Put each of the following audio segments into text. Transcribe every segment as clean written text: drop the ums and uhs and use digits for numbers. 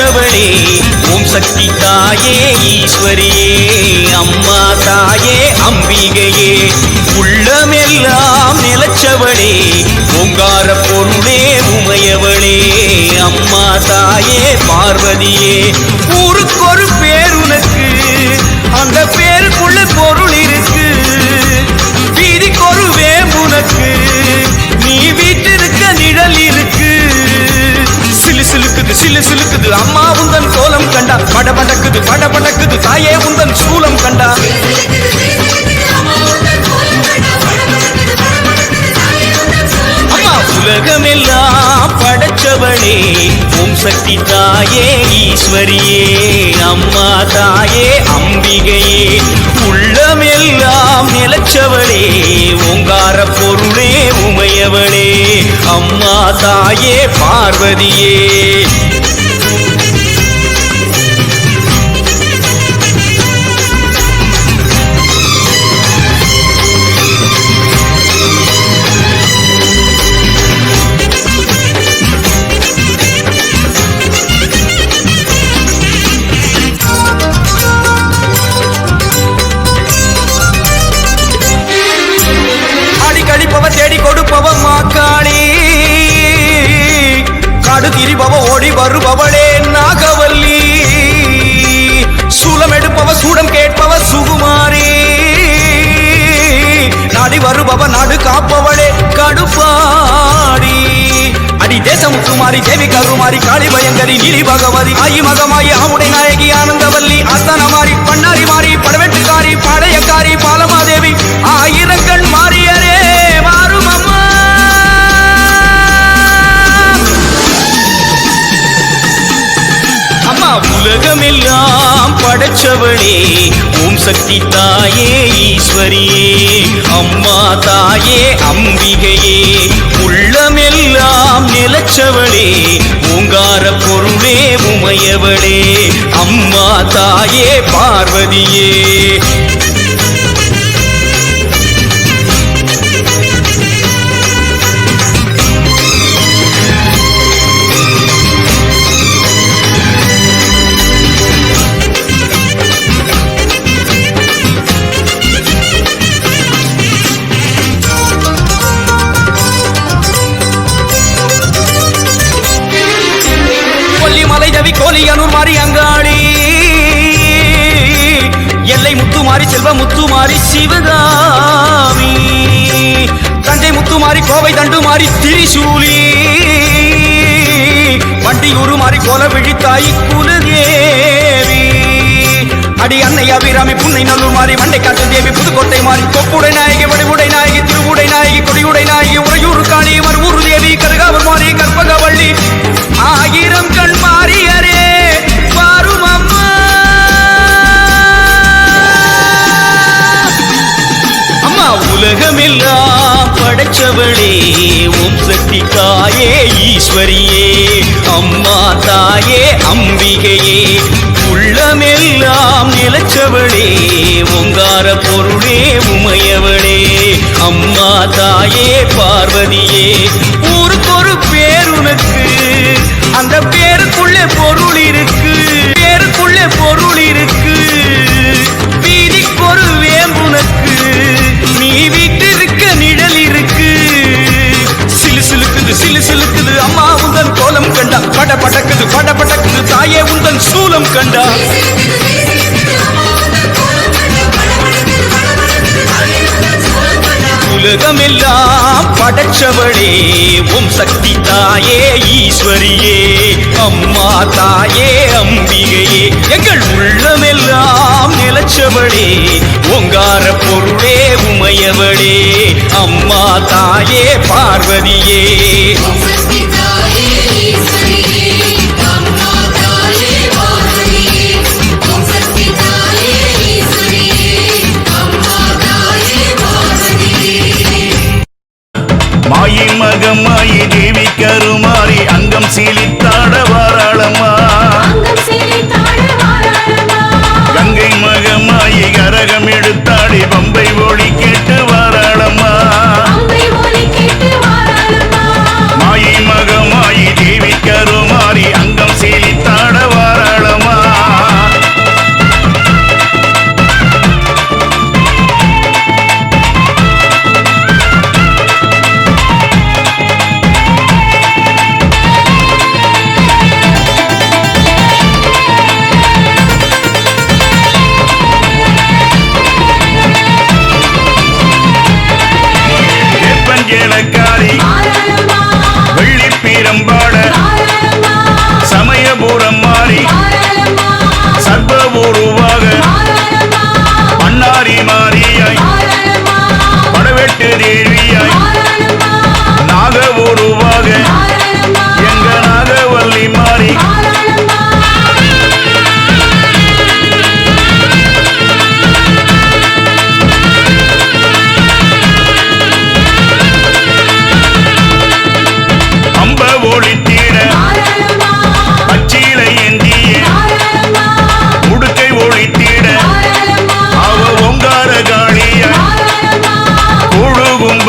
படைச்சவளே ஓம் சக்தி தாயே ஈஸ்வரியே அம்மா தாயே அம்பிகையே உள்ளமெல்லாம் நிலச்சவளே ஓங்கார பொருளே உமையவளே அம்மா தாயே பார்வதியே ஊருக்கொரு பேர் உனக்கு அந்த பேருக்குள்ள பொருள் இருக்கு வீதிக்கொரு வேம்புனக்கு நீ வீட்டிருக்க நிழல் இருக்கு சிலு சிலுக்குது சிலு சிலுக்குது அம்மா உந்தன் கோலம் கண்டா படபடக்குது படபடக்குது தாயே உந்தன் சூலம் கண்டா உலகமெல்லாம் படைச்சவளே ஓம் சக்தி தாயே ஈஸ்வரியே அம்மா தாயே அம்பிகையே உள்ளமெல்லாம் நிலச்சவளே ஓங்கார பொருளே உமையவளே அம்மா தாயே பார்வதியே தேடி கொடுப்பவ மாக்காளி காடு திரிபவ ஓடி வருபவளே நாகவல்லி சூலம் எடுப்பவ சூடம் கேட்பவ சுகுமாரி நாடி வருபவ நாடு காப்பவளே கடுப்பாடி அடி தேசமுத்துமாரி தேவி கருமாரி காளி பயங்கரி நீலி பகவதி ஆயி மகமாயி ஆவுடை நாயகி ஆனந்தவல்லி அத்தனமாரி பண்ணாரி மாறி படவெட்டுக்காரி பாளையக்காரி பாலமாதேவி ஆயிரங்கண் மாறியரே மாறும் அம்மா அம்மா உலகமெல்லாம் படைச்சவளே ஓம் சக்தி தாயே ஈஸ்வரியே அம்மா தாயே அம்பிகையே உள்ளமெல்லாம் நிலச்சவளே ஓங்கார பொருளே உமையவளே அம்மா தாயே பார்வதியே கோலியனூர் மாறி அங்காளி எல்லை முத்துமாரி செல்வ முத்துமாரி சிவகாமி தஞ்சை முத்துமாரி கோவை தண்டுமாரி திரிசூலி வண்டியூரு மாறி கோல விழித்தாய் குலதேவி அடி அன்னை அபிராமி புன்னை நல்லூர் மாறி மண்டை காட்டு தேவி புதுக்கோட்டை மாறி கொப்புடை நாயகி வடிவுடை நாயகி திருவுடை நாயகி கொடியுடை நாயகி உறையூர் காளி மறுவூர் தேவி கருகாவர் மாறி கற்பகவள்ளி ஆயிரம் கண் மாறியரே பாரும் அம்மா அம்மா உலகமெல்லாம் படைச்சவளே ஓம் சக்தி தாயே ஈஸ்வரியே அம்மா தாயே அம்பிகையே உள்ளமெல்லாம் நிலச்சவளே ஓங்கார பொருளே உமையவளே அம்மா தாயே பார்வதியே ஊருக்கொரு பேர் உனக்கு அந்த பேருக்குள்ளே பொருள் இருக்கு பேருக்குள்ளே பொருள் இருக்கு வீதிக்கொரு வேம்புனக்கு நீ வீட்டிருக்க நிழல் இருக்கு சிலு சிலுக்குது சிலு சிலுக்குது அம்மா உந்தன் கோலம் கண்டா படபடக்குது படபடக்குது தாயே உந்தன் சூலம் கண்டா உலகமெல்லாம் படைச்சவளே ஓம் சக்தி தாயே ஈஸ்வரியே அம்மா தாயே அம்பிகையே எங்கள் உள்ளமெல்லாம் நிலச்சவளே ஓங்கார பொருளே உமையவளே அம்மா தாயே பார்வதியே மாயி மகமாயி தேவி கருமாரி அங்கம் சீலித்தாட வாராளம்மா கங்கை மகமாயி கரகம் எடுத்தாடி பம்பை ஒளி கேட்டு வாராளம்மா மாயி மகமாயி தேவி கருமாரி அங்கம் சீலித்தாட தேவியாய் நாக உருவாக எங்க நாகவல்லி மாறி அம்ப ஒளித்திட அச்சிலை ஏந்திய உடுக்கை ஒளித்திட அவ ஓங்கார காளியாய் குழுகும்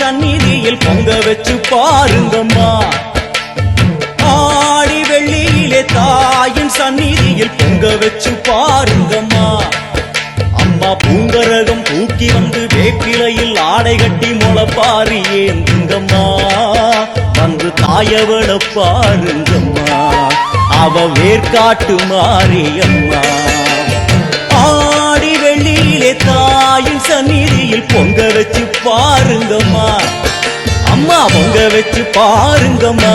சந்நிதியில் பொங்க வச்சு பாருங்கம்மா. ஆடி வெள்ளியிலே தாயின் சந்நிதியில் பொங்க வச்சு பாருங்கம்மா. அம்மா பூங்கரகம் தூக்கி வந்து வேப்பிலையில் ஆடை கட்டி முளப்பாரி ஏந்துங்கம்மா. வந்து தாயவள பாருங்கம்மா, அவ வேர்க்காட்டு மாரியம்மா. ஆடி வெள்ளியிலே தாயின் சந்நிதியில் பொங்க வச்சு பாருங்கம்மா. அம்மா பொங்க வச்சு பாருங்கம்மா.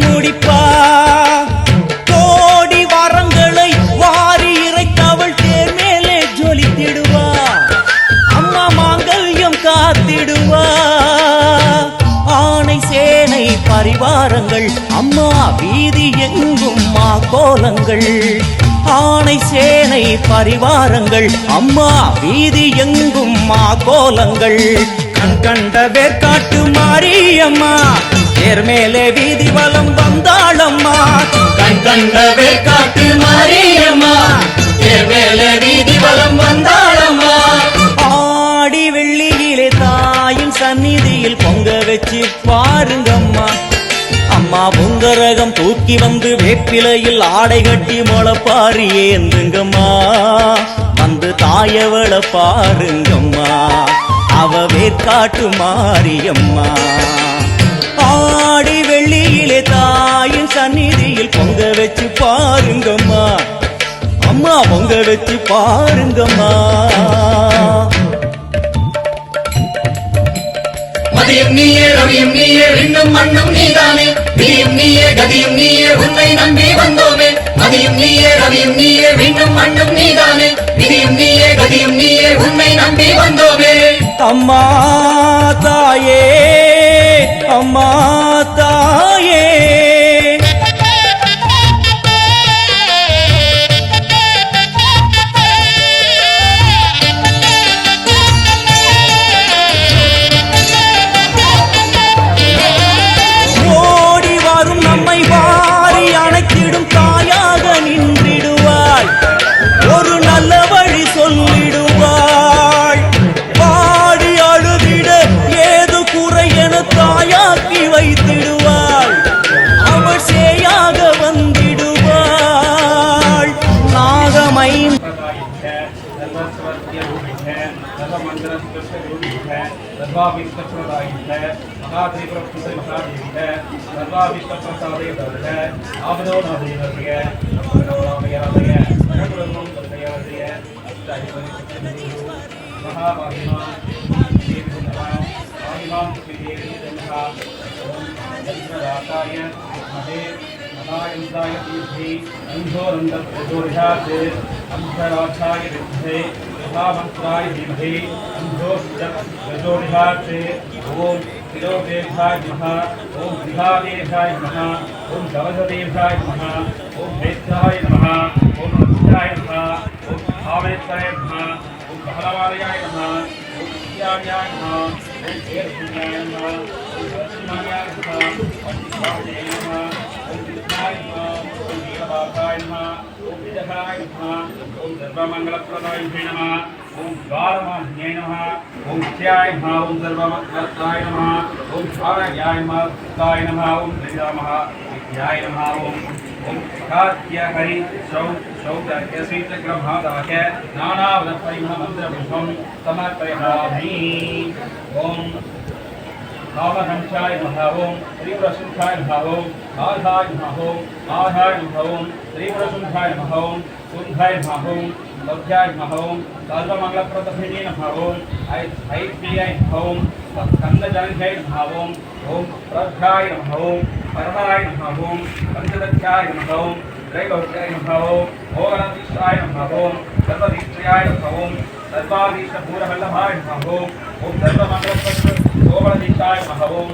முடிப்பா கோடி வரங்களை வாரி இறைத்தவள் தேர் மேலே ஜொலித்திடுவா. அம்மா மாங்கல்யம் காத்திடுவா. ஆணை சேனை பரிவாரங்கள் அம்மா வீதி எங்கும் மா கோலங்கள். ஆணை சேனை பரிவாரங்கள் அம்மா வீதி எங்கும் மா கோலங்கள். கண் கண்ட வேர்க்காட்டு மாரியம்மா தேர் மேலே வீதி வலம் வந்தாளம்மா. கண் கண்ட வேர்க்காட்டு மாரியம்மா தேர் மேலே வீதி வலம் வந்தாளம்மா. ஆடி வெள்ளியிலே தாயின் சந்நிதியில் பொங்க வச்சு பாருங்கம்மா. அம்மா பொங்கரகம் தூக்கி வந்து வேப்பிலையில் ஆடை கட்டி முளப்பாரி ஏந்துங்கம்மா. வந்து தாயவள பாருங்கம்மா, அவ வேர்க்காட்டு மாரியம்மா. ஆடி வெள்ளியிலே தாயின் சந்நிதியில் பொங்க வச்சு பாருங்கம்மா. அம்மா பொங்க வச்சு பாருங்கம்மா. மதியும் நீயே ரவியும் நீயே விண்ணும் மண்ணும் நீதானே. விதியும் நீயே கதியும் நீயே உன்னை நம்பி வந்தோமே. மதியும் நீயே ரவியும் நீயே விண்ணும் மண்ணும் நீதானே. விதியும் நீயே கதியும் நீயே உன்னை நம்பி வந்தோமே. அம்மா தாயே அம்மா தாயே ஓடி வரும் நம்மை வாரி அணைத்திடும் தாயாக நின்றிடுவாள். ஒரு நல்ல வழி சொல்லிடுவாள். பாடி அழுதிட ஏது குறை என தாயாக்கி வைத்திடுவாள். அவள் சேயாக வந்திடுவாள். நாகமைன் महामंत्राय धीमहि अंधोर्जोनिहाते ओम तिलोकेशाय नमः ओम विभादेशाय नमः ओम गवधदेशाय नमः ओम हेत्राय नमः ओम नमस्याय नमः ओम भावेत्राय नमः ओम बहलवालयाय नमः ओम विद्यायाय नमः ओम वेदपुण्याय नमः ओम वचनाय नमः ओम विद्याय नमः ओम विद्याय नमः ओम वीरवासाय नमः ओम विजयाय नमः ओम सर्वमंगलप्रदाय नमः ओम द्वारमान्याय नमः ओम ध्याय नमः ओम सर्वमंगलाय नमः ओम भारायाय नमः ओम श्रीरामः विद्याय नमः ओम कात्य हरि सौ सौदर्य शीतग्रभादाय नानावदपरिमलमन्त्रपुष्पं समर्पयामि। ओम कामहंसाय नमः ओम श्रीप्रसुद्धाय नमः ओम आधाय नमः ओम आधाय नमः ओम श्रीप्रसुद्धाय नमः ओम सुन्धाय नमः ओम लभ्याय नमः ओम सर्वमंगलप्रदभिने नमः ओम ऐक्याय नमः ओम स्कन्दजनकाय नमः ओम ओम प्रभ्याय नमः ओम परमाय नमः ओम पंचदत्याय नमः ओम त्रैलोक्याय नमः ओम ओगणाधीशाय नमः ओम सर्वदीक्षाय नमः ओम सर्वाधीशभूरवल्लभाय नमः ओम सर्वमंगलपत्र ओगणाधीशाय नमः ओम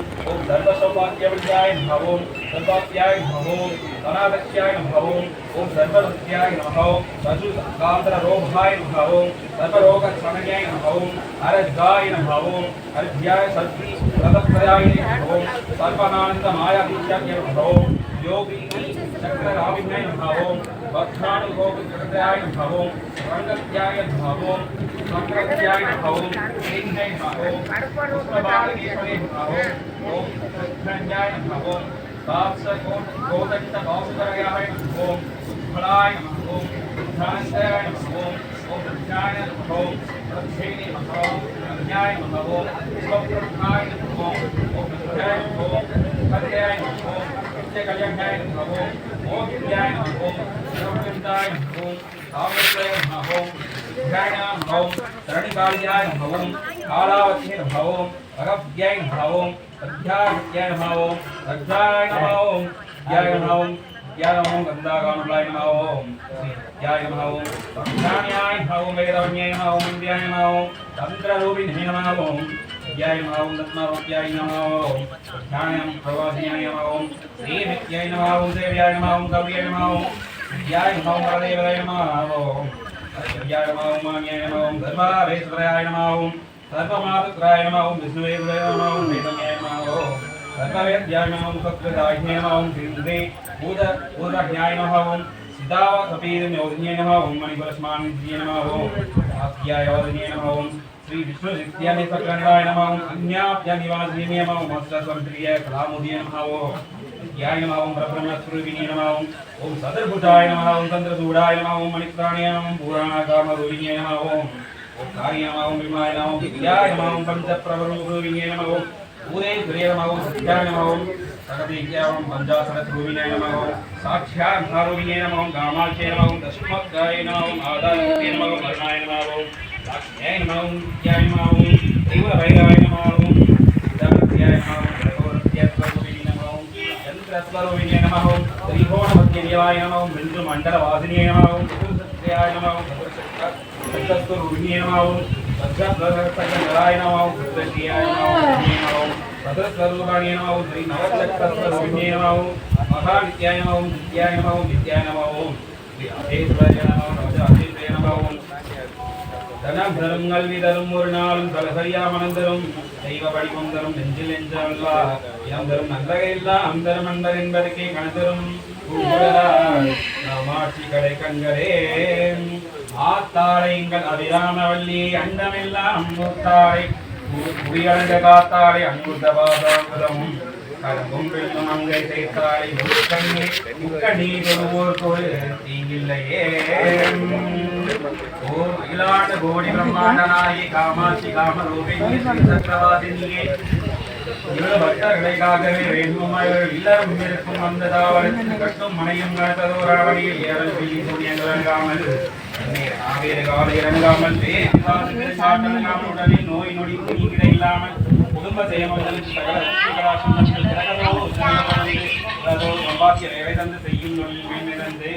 सर्वसौभाग्यविद्याय नमः ओम सर्वात्याय नमः ओम अनादस्याय नमः ओम सर्वरुद्याय नमः वसु कांतरोभाय नमः ओम सर्वरोगशमनाय नमः ओम अरद्गाय नमः ओम अरध्याय सर्वी प्रदत्तयाय नमः ओम सर्वानंदमायाधीशाय नमः ओम योगी चक्रराविन्याय नमः ओम वक्त्रानुगोपचक्रयाय नमः ओम रंगत्याय नमः ओम संक्रत्याय नमः ओम हेन्याय नमः ओम पुष्पबालकेश्वरे नमः ओम कृष्णाय नमः ओम सात्सकोदण्ड भास्कराय नमः ओम फलाय नमः ओम ध्यानाय नमः ओम ध्यानाय नमः ओम प्रत्येने नमः ओम न्याय नमः ओम स्वप्रथाय नमः ओम ध्याय नमः ओम कल्याय नमः ओम कल्याणाय नमः ओम ध्याय नमः ओम सर्वविदाय नमः ओम आवर्तय नमः ओम ध्याय नमः ओम तरणिकाल्याय नमः ओम कालावत्ये नमः ओम अगव्याय नमः ओम अध्याय नमः ओम अध्याय नमः ओम ध्याय नमः ओम ध्याय नमः ओम गंधागानुलाय नमः ओम ध्याय नमः ओम ध्यानाय नमः ओम वेदवन्याय नमः ओम ध्याय नमः ओम तंत्ररूपिणे नमः ओम ध्याय नमः ओम रत्नावत्याय नमः ओम ध्यानं प्रवासियाय नमः ओम श्रीविद्याय नमः ओम देव्याय नमः ओम गौर्याय नमः ओम ध्याय नमः ओम वरदेवाय नमः ओम ध्याय नमः ओम मान्याय नमः ओम धर्मावेश्वराय नमः ओम सर्वमातृत्राय नमः ओम विष्णुवेदाय नमः ओम वेदम्याय नमः ओम सर्ववेद्याय नमः ओम सत्कृताय नमः ओम सिद्धे पूर्वज्ञाय नमः ओम सिद्धावकपीरम्योदिन्याय नमः ओम मणिपुरस्मान्विद्याय नमः ओम आस्याय वदन्याय नमः ओम श्री विष्णु नित्यानि सकलनाय नमः ओम अन्याप्यनिवासिने नमः ओम अस्त्रसंक्रिय कलामुदीय नमः ओम ध्याय नमः ओम ब्रह्मस्वरूपिणे नमः ओम सदर्भुजाय नमः ओम चंद्रचूडाय नमः ओम मणिप्राणाय नमः ओम पुराणाकामरूपिणे नमः ओम कार्य नमः ओम विमाय नमः ओम विद्याय नमः ओम पंचप्रवरूपिणे नमः ओम पूरे सूर्य नमः ओम सत्याय नमः ओम सकलविद्या ओम पंचाशररूपिणे नमः ओम साक्षात्कारूपिणे नमः ओम कामाक्षे नमः ओम दशमद्गाय नमः ओम आदारूपिणे नमः ओम अर्णाय नमः ओम लक्ष्म्याय नमः ओम विद्याय नमः ओम तीव्रभैरवाय नमः ओम सिद्धार्थ्याय नमः ओम जगोरत्यास्वरूपिणे नमः ओम यन्त्रस्वरूपिणे नमः ओम त्रिकोणमध्यदेवाय नमः ओम बिन्दुमण्डलवासिने नमः ओम चतुर्सत्याय नमः ओम चतुर्सत्वरूपिणे नमः ओम सद्गतसकलाय नमः ओम कृष्णप्रियाय नमः ओम सतस्वरूपाणि नमः ओम श्रीनवचक्रस्वरूपिणे नमः ओम महाविद्याय नमः ओम विद्याय नमः ओम विद्याय नमः ओम श्री अधीश्वराय नमः ओम தனம் கல்விதரும் ஒரு நாளும் தலசரியாமனந்தரும் தெய்வ வடிவம் தரும் நெஞ்சில் நெஞ்சல்லா இனம் தரும் நல்லகையெல்லாம் அந்தரம் அன்பர் என்பதற்கே கணதரும் நாமாட்சி கடை கண்களே ஆத்தாரை எங்கள் அபிராமவல்லி அண்டமெல்லாம் மூத்தாரை குடியடைந்த காத்தாரை அன்புத்த பாதாங்குதமும் கரும்பும் வெல்லும் அங்கை சேர்த்தாரை முக்கண்ணீர் ஒருவோர் தொழு தீங்கில்லையே ஓம் அகிலாண்ட கோடி பிரம்மாண்ட நாயகி காமாட்சி காமரூபிணி சக்கரவாதினியே பக்தர்களுக்காகவே வேண்டும் இல்லறம் இருக்கும் அந்த தாவரத்தில் கட்டும் மனையும் நடத்ததோராவணியில் ஏவல் பிள்ளி சூரியங்கள் இறங்காமல் ஆவேறு கால இறங்காமல் உடலில் நோய் நொடி நீங்கிட இல்லாமல் குடும்ப சேமங்கள் சகல சம்பாத்திய வேலை தந்து செய்யும் நொழிந்து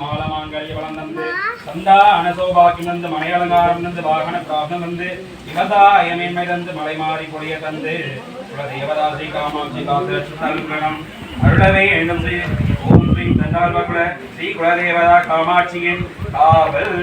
மாலமாங்கல்ய வளம் தந்து சந்தா அனசோபாக்கியம் தந்து மனையலங்காரம் தந்து வாகன பிராப்தம் தந்து இகதாயமேன்மை தந்து மலை மாறி கொடிய தந்து தேவதாசி காமாட்சி காத்திரம் அருளவே எண்ணம் செய்து ஓம் ஸ்ரீ தண்டால்வகுல ஸ்ரீ குலதேவதா காமாட்சியின் காவல்